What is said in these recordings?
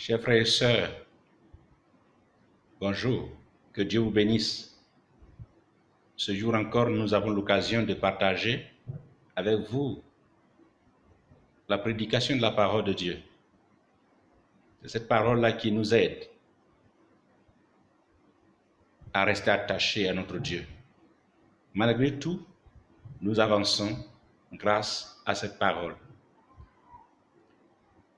Chers frères et sœurs, bonjour, que Dieu vous bénisse. Ce jour encore, nous avons l'occasion de partager avec vous la prédication de la parole de Dieu. C'est cette parole-là qui nous aide à rester attachés à notre Dieu. Malgré tout, nous avançons grâce à cette parole.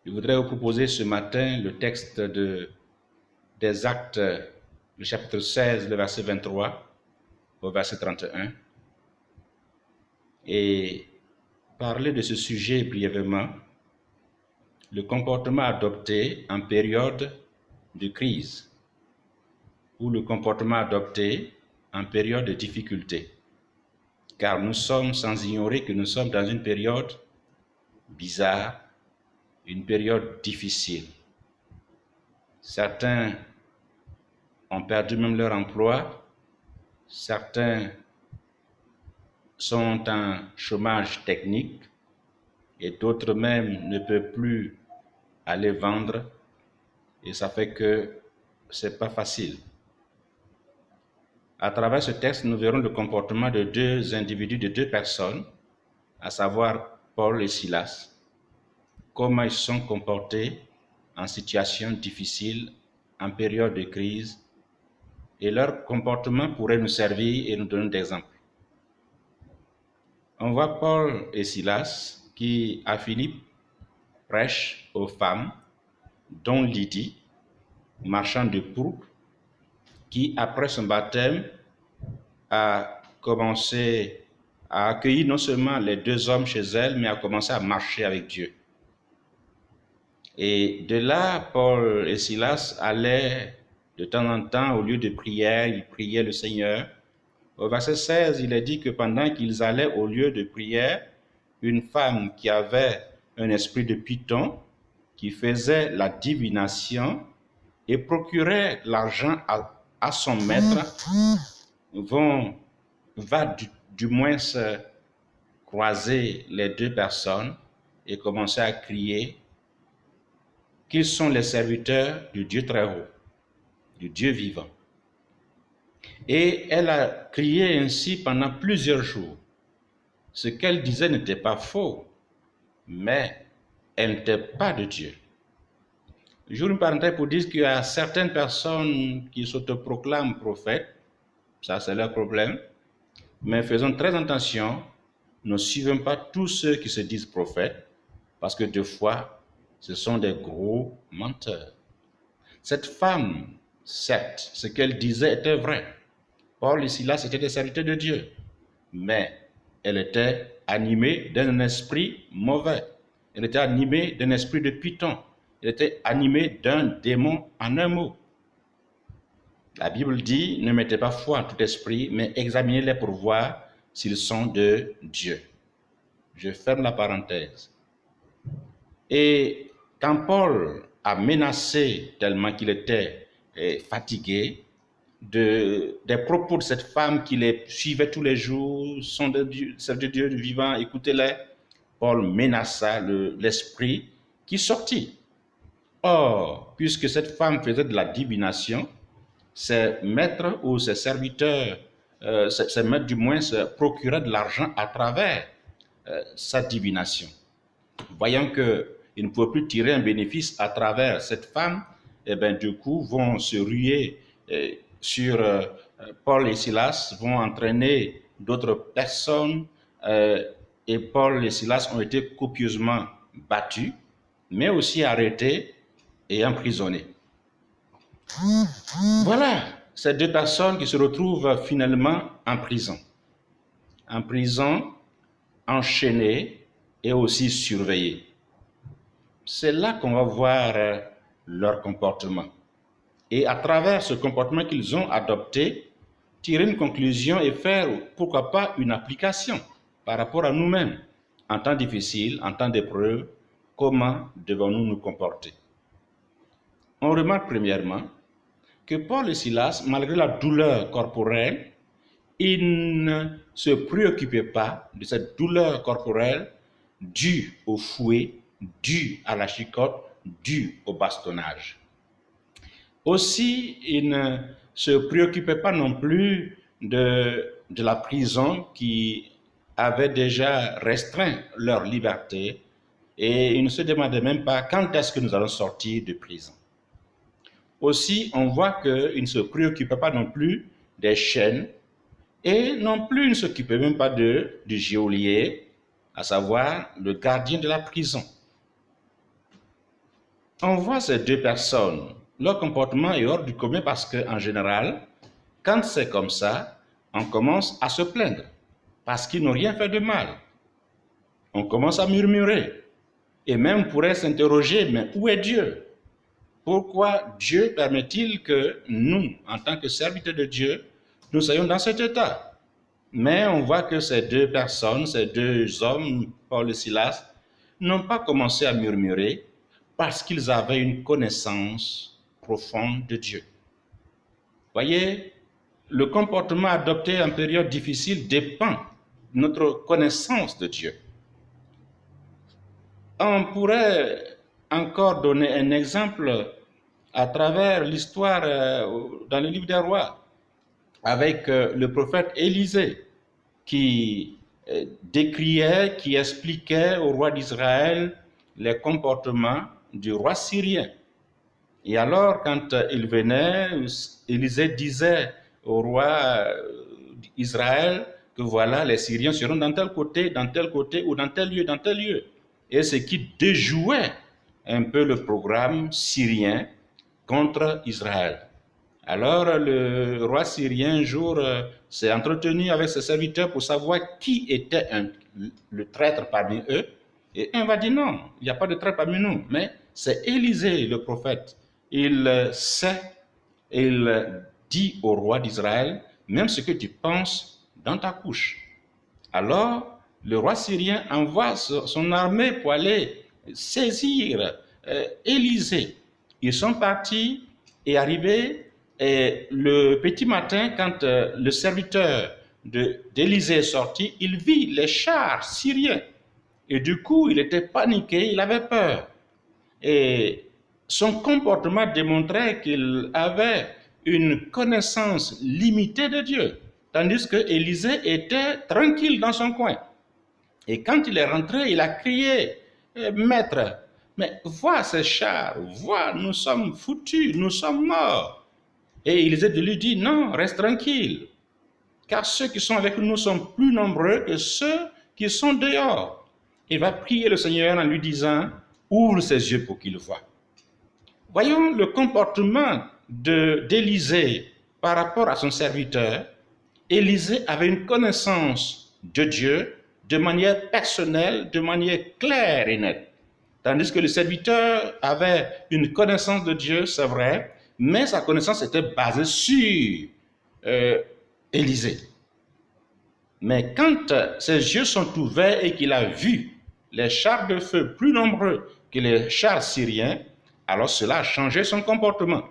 Je voudrais vous proposer ce matin le texte des Actes, le chapitre 16, le verset 23 au verset 31, et parler de ce sujet brièvement, le comportement adopté en période de crise ou le comportement adopté en période de difficulté. Car nous sommes sans ignorer que nous sommes dans une période bizarre, une période difficile. Certains ont perdu même leur emploi, certains sont en chômage technique et d'autres même ne peuvent plus aller vendre, et ça fait que c'est pas facile. À travers ce texte, nous verrons le comportement de deux individus, de deux personnes, à savoir Paul et Silas, comment ils se sont comportés en situation difficile, en période de crise, et leur comportement pourrait nous servir et nous donner des exemples. On voit Paul et Silas qui, à Philippe, prêchent aux femmes, dont Lydie, marchande de pourpre, qui, après son baptême, a commencé à accueillir non seulement les deux hommes chez elle, mais a commencé à marcher avec Dieu. Et de là, Paul et Silas allaient de temps en temps au lieu de prière, ils priaient le Seigneur. Au verset 16, il est dit que pendant qu'ils allaient au lieu de prière, une femme qui avait un esprit de python, qui faisait la divination et procurait l'argent à son maître, va du moins se croiser les deux personnes et commencer à crier qu'ils sont les serviteurs du Dieu très haut, du Dieu vivant. Et elle a crié ainsi pendant plusieurs jours. Ce qu'elle disait n'était pas faux, mais elle n'était pas de Dieu. J'ouvre une parenthèse pour dire qu'il y a certaines personnes qui s'autoproclament prophètes, ça c'est leur problème, mais faisons très attention, ne suivons pas tous ceux qui se disent prophètes, parce que deux fois, ce sont des gros menteurs. Cette femme, certes, ce qu'elle disait était vrai. Paul et Silas étaient des serviteurs de Dieu, mais elle était animée d'un esprit mauvais. Elle était animée d'un esprit de python. Elle était animée d'un démon en un mot. La Bible dit, ne mettez pas foi en tout esprit, mais examinez-les pour voir s'ils sont de Dieu. Je ferme la parenthèse. Et quand Paul a menacé tellement qu'il était fatigué des propos de cette femme qui les suivait tous les jours, sont de Dieu, c'est de Dieu vivant, écoutez-les, Paul menaça l'esprit qui sortit. Or, puisque cette femme faisait de la divination, ses maîtres ou ses serviteurs, ses maîtres du moins, se procuraient de l'argent à travers sa divination. Voyant qu'ils ne pouvaient plus tirer un bénéfice à travers cette femme, et bien du coup vont se ruer sur Paul et Silas, vont entraîner d'autres personnes, et Paul et Silas ont été copieusement battus, mais aussi arrêtés et emprisonnés. Voilà ces deux personnes qui se retrouvent finalement en prison, enchaînées et aussi surveillées. C'est là qu'on va voir leur comportement. Et à travers ce comportement qu'ils ont adopté, tirer une conclusion et faire, pourquoi pas, une application par rapport à nous-mêmes. En temps difficile, en temps d'épreuve, comment devons-nous nous comporter? On remarque premièrement que Paul et Silas, malgré la douleur corporelle, ils ne se préoccupaient pas de cette douleur corporelle due au fouet, due à la chicotte, due au bastonnage. Aussi, ils ne se préoccupaient pas non plus de la prison qui avait déjà restreint leur liberté, et ils ne se demandaient même pas quand est-ce que nous allons sortir de prison. Aussi, on voit qu'ils ne se préoccupaient pas non plus des chaînes, et non plus ils ne s'occupaient même pas du geôlier, à savoir le gardien de la prison. On voit ces deux personnes, leur comportement est hors du commun parce qu'en général, quand c'est comme ça, on commence à se plaindre parce qu'ils n'ont rien fait de mal. On commence à murmurer et même on pourrait s'interroger, mais où est Dieu? Pourquoi Dieu permet-il que nous, en tant que serviteurs de Dieu, nous soyons dans cet état? Mais on voit que ces deux personnes, ces deux hommes, Paul et Silas, n'ont pas commencé à murmurer parce qu'ils avaient une connaissance profonde de Dieu. Voyez, le comportement adopté en période difficile dépend de notre connaissance de Dieu. On pourrait encore donner un exemple à travers l'histoire dans le livre des rois, avec le prophète Élisée, qui décriait, qui expliquait au roi d'Israël les comportements du roi syrien. Et alors, quand il venait, Élisée disait au roi d'Israël que voilà, les Syriens seront dans tel côté, ou dans tel lieu, dans tel lieu. Et ce qui déjouait un peu le programme syrien contre Israël. Alors le roi syrien un jour s'est entretenu avec ses serviteurs pour savoir qui était le traître parmi eux. Et un va dire non, il n'y a pas de traître parmi nous, mais c'est Élisée le prophète. Il sait, il dit au roi d'Israël, même ce que tu penses dans ta couche. Alors le roi syrien envoie son armée pour aller saisir Élisée. Ils sont partis et arrivés. Et le petit matin, quand le serviteur d'Élisée est sorti, il vit les chars syriens. Et du coup, il était paniqué, il avait peur. Et son comportement démontrait qu'il avait une connaissance limitée de Dieu. Tandis que Élisée était tranquille dans son coin. Et quand il est rentré, il a crié, Maître, mais vois ces chars, vois, nous sommes foutus, nous sommes morts. Et Élisée lui dit, non, reste tranquille, car ceux qui sont avec nous sont plus nombreux que ceux qui sont dehors. Il va prier le Seigneur en lui disant, ouvre ses yeux pour qu'il voie. Voyons le comportement d'Élisée par rapport à son serviteur. Élisée avait une connaissance de Dieu de manière personnelle, de manière claire et nette. Tandis que le serviteur avait une connaissance de Dieu, c'est vrai, mais sa connaissance était basée sur Élisée. Mais quand ses yeux sont ouverts et qu'il a vu les chars de feu plus nombreux que les chars syriens, alors cela a changé son comportement.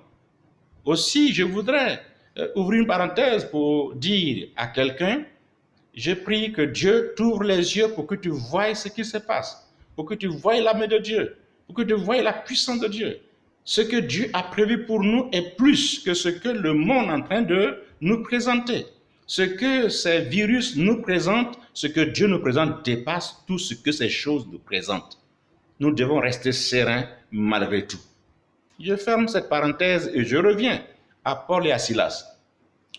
Aussi, je voudrais ouvrir une parenthèse pour dire à quelqu'un, je prie que Dieu t'ouvre les yeux pour que tu voies ce qui se passe, pour que tu voies la main de Dieu, pour que tu voies la puissance de Dieu. Ce que Dieu a prévu pour nous est plus que ce que le monde est en train de nous présenter. Ce que ces virus nous présentent, ce que Dieu nous présente dépasse tout ce que ces choses nous présentent. Nous devons rester sereins malgré tout. Je ferme cette parenthèse et je reviens à Paul et à Silas.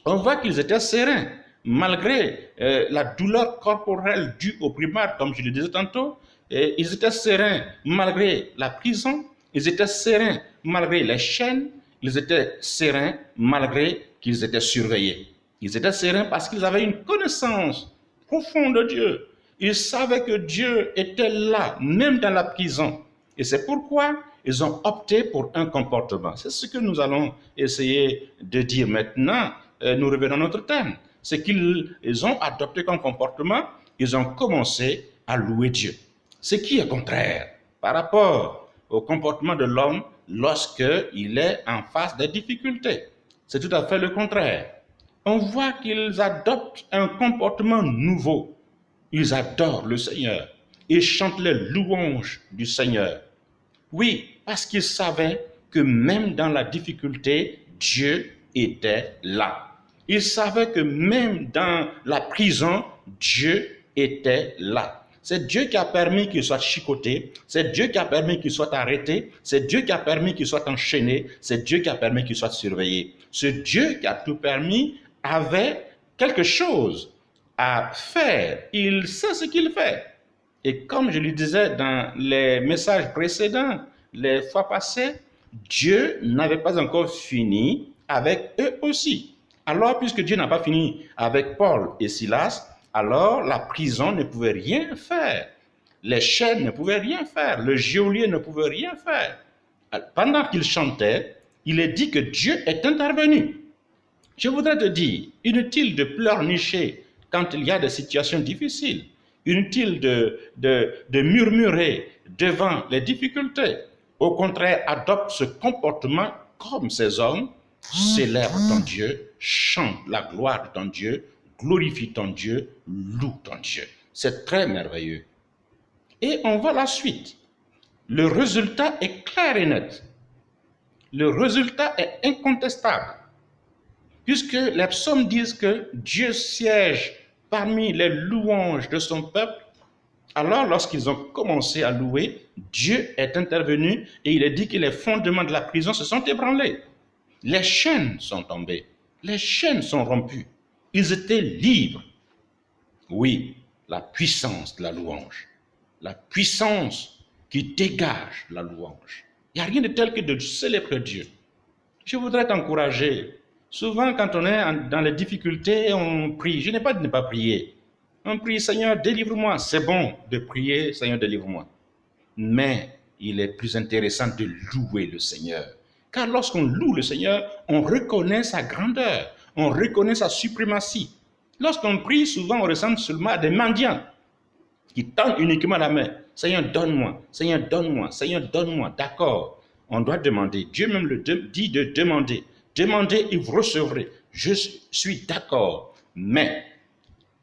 On voit qu'ils étaient sereins malgré la douleur corporelle due au primaire, comme je le disais tantôt. Et ils étaient sereins malgré la prison, ils étaient sereins malgré les chaînes, ils étaient sereins malgré qu'ils étaient surveillés. Ils étaient sereins parce qu'ils avaient une connaissance profonde de Dieu. Ils savaient que Dieu était là, même dans la prison. Et c'est pourquoi ils ont opté pour un comportement. C'est ce que nous allons essayer de dire maintenant. Nous revenons à notre thème. Ce qu'ils ont adopté comme comportement, ils ont commencé à louer Dieu. Ce qui est contraire par rapport au comportement de l'homme lorsqu'il est en face des difficultés. C'est tout à fait le contraire. On voit qu'ils adoptent un comportement nouveau. Ils adorent le Seigneur. Ils chantent les louanges du Seigneur. Oui, parce qu'ils savaient que même dans la difficulté, Dieu était là. Ils savaient que même dans la prison, Dieu était là. C'est Dieu qui a permis qu'il soit chicoté, c'est Dieu qui a permis qu'il soit arrêté, c'est Dieu qui a permis qu'il soit enchaîné, c'est Dieu qui a permis qu'il soit surveillé. Ce Dieu qui a tout permis avait quelque chose à faire. Il sait ce qu'il fait. Et comme je le disais dans les messages précédents, les fois passées, Dieu n'avait pas encore fini avec eux aussi. Alors, puisque Dieu n'a pas fini avec Paul et Silas, alors la prison ne pouvait rien faire. Les chaînes ne pouvaient rien faire. Le geôlier ne pouvait rien faire. Pendant qu'il chantait, il est dit que Dieu est intervenu. Je voudrais te dire, inutile de pleurnicher quand il y a des situations difficiles. Inutile de murmurer devant les difficultés. Au contraire, adopte ce comportement comme ces hommes. Célèbre ton Dieu, chante la gloire de ton Dieu, glorifie ton Dieu, loue ton Dieu. C'est très merveilleux. Et on voit la suite. Le résultat est clair et net. Le résultat est incontestable. Puisque les psaumes disent que Dieu siège parmi les louanges de son peuple, alors lorsqu'ils ont commencé à louer, Dieu est intervenu et il est dit que les fondements de la prison se sont ébranlés. Les chaînes sont tombées, les chaînes sont rompues, ils étaient libres. Oui, la puissance de la louange, la puissance qui dégage la louange. Il n'y a rien de tel que de célébrer Dieu. Je voudrais t'encourager. Souvent, quand on est dans les difficultés, on prie. Je n'ai pas de ne pas prier. On prie, Seigneur, délivre-moi. C'est bon de prier, Seigneur, délivre-moi. Mais il est plus intéressant de louer le Seigneur. Car lorsqu'on loue le Seigneur, on reconnaît sa grandeur, on reconnaît sa suprématie. Lorsqu'on prie, souvent on ressemble seulement à des mendiants qui tendent uniquement la main. Seigneur, donne-moi, Seigneur, donne-moi, Seigneur, donne-moi. D'accord, on doit demander. Dieu même le dit de demander. Demandez et vous recevrez. Je suis d'accord, mais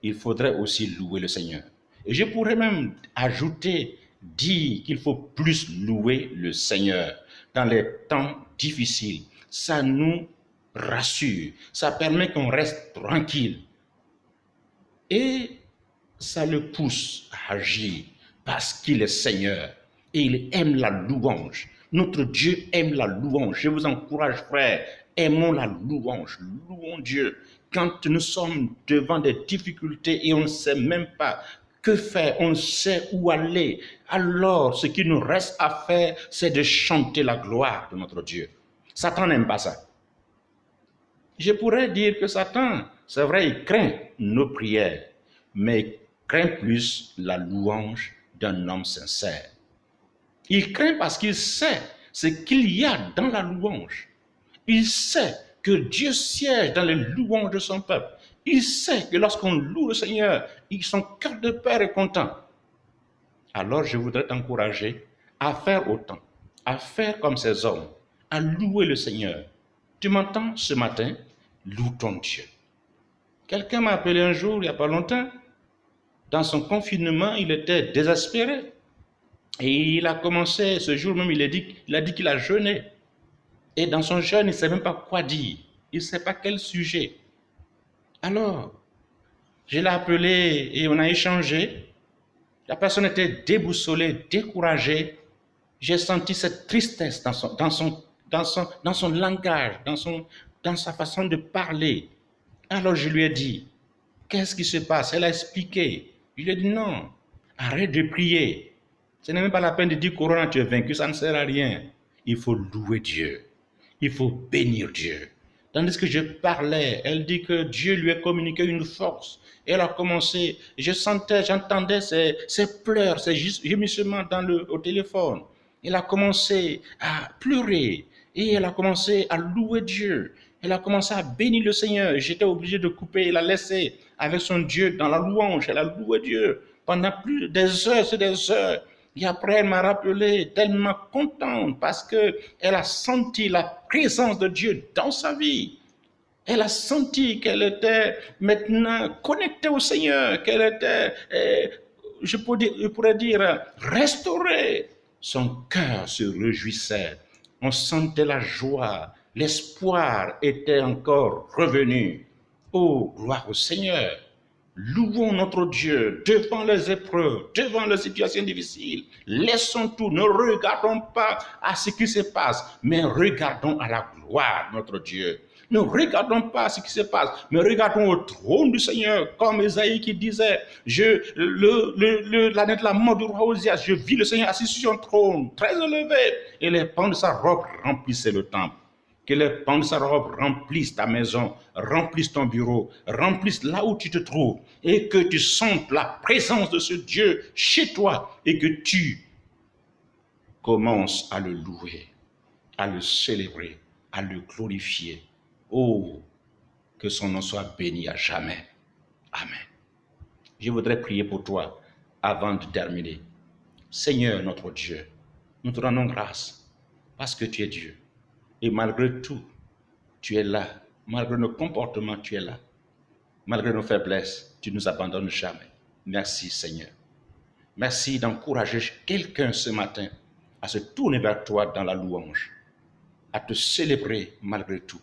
il faudrait aussi louer le Seigneur. Et je pourrais même ajouter, dire qu'il faut plus louer le Seigneur dans les temps difficiles. Ça nous rassure, ça permet qu'on reste tranquille. Et ça le pousse à agir parce qu'il est Seigneur et il aime la louange. Notre Dieu aime la louange. Je vous encourage, frère, aimons la louange, louons Dieu. Quand nous sommes devant des difficultés et on ne sait même pas que faire, on ne sait où aller, alors ce qui nous reste à faire, c'est de chanter la gloire de notre Dieu. Satan n'aime pas ça. Je pourrais dire que Satan, c'est vrai, il craint nos prières, mais il craint plus la louange d'un homme sincère. Il craint parce qu'il sait ce qu'il y a dans la louange. Il sait que Dieu siège dans les louanges de son peuple. Il sait que lorsqu'on loue le Seigneur, son cœur de père est content. Alors je voudrais t'encourager à faire autant, à faire comme ces hommes, à louer le Seigneur. Tu m'entends ce matin? Loue ton Dieu. Quelqu'un m'a appelé un jour, il n'y a pas longtemps. Dans son confinement, il était désespéré. Et il a commencé, ce jour même, il a dit qu'il a jeûné. Et dans son jeûne, il ne sait même pas quoi dire. Il ne sait pas quel sujet. Alors, je l'ai appelé et on a échangé. La personne était déboussolée, découragée. J'ai senti cette tristesse dans son langage, dans sa façon de parler. Alors je lui ai dit, qu'est-ce qui se passe? Elle a expliqué. Je lui ai dit, non, arrête de prier. Ce n'est même pas la peine de dire, Corona, tu es vaincu, ça ne sert à rien. Il faut louer Dieu. Il faut bénir Dieu. Tandis que je parlais, elle dit que Dieu lui a communiqué une force. Elle a commencé, j'entendais ses pleurs, ses gémissements au téléphone. Elle a commencé à pleurer et elle a commencé à louer Dieu. Elle a commencé à bénir le Seigneur. J'étais obligé de couper et la laisser avec son Dieu dans la louange. Elle a loué Dieu pendant des heures, c'est des heures. Et après, elle m'a rappelé tellement contente parce qu'elle a senti la présence de Dieu dans sa vie. Elle a senti qu'elle était maintenant connectée au Seigneur, qu'elle était, je pourrais dire, restaurée. Son cœur se réjouissait. On sentait la joie. L'espoir était encore revenu. Oh, gloire au Seigneur! Louons notre Dieu devant les épreuves, devant les situations difficiles. Laissons tout, ne regardons pas à ce qui se passe, mais regardons à la gloire de notre Dieu. Ne regardons pas ce qui se passe, mais regardons au trône du Seigneur, comme Esaïe qui disait, l'année de la mort du roi Osias, je vis le Seigneur assis sur son trône, très élevé, et les pans de sa robe remplissaient le temple. Que les pans de sa robe remplissent ta maison, remplissent ton bureau, remplissent là où tu te trouves, et que tu sentes la présence de ce Dieu chez toi, et que tu commences à le louer, à le célébrer, à le glorifier. Oh, que son nom soit béni à jamais. Amen. Je voudrais prier pour toi avant de terminer. Seigneur notre Dieu, nous te rendons grâce parce que tu es Dieu. Et malgré tout, tu es là. Malgré nos comportements, tu es là. Malgré nos faiblesses, tu ne nous abandonnes jamais. Merci Seigneur. Merci d'encourager quelqu'un ce matin à se tourner vers toi dans la louange, à te célébrer malgré tout,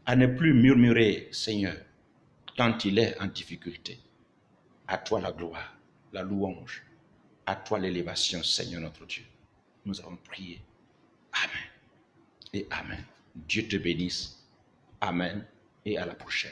à ne plus murmurer, Seigneur, quand il est en difficulté. À toi la gloire, la louange, à toi l'élévation, Seigneur notre Dieu. Nous avons prié. Amen et Amen. Dieu te bénisse. Amen et à la prochaine.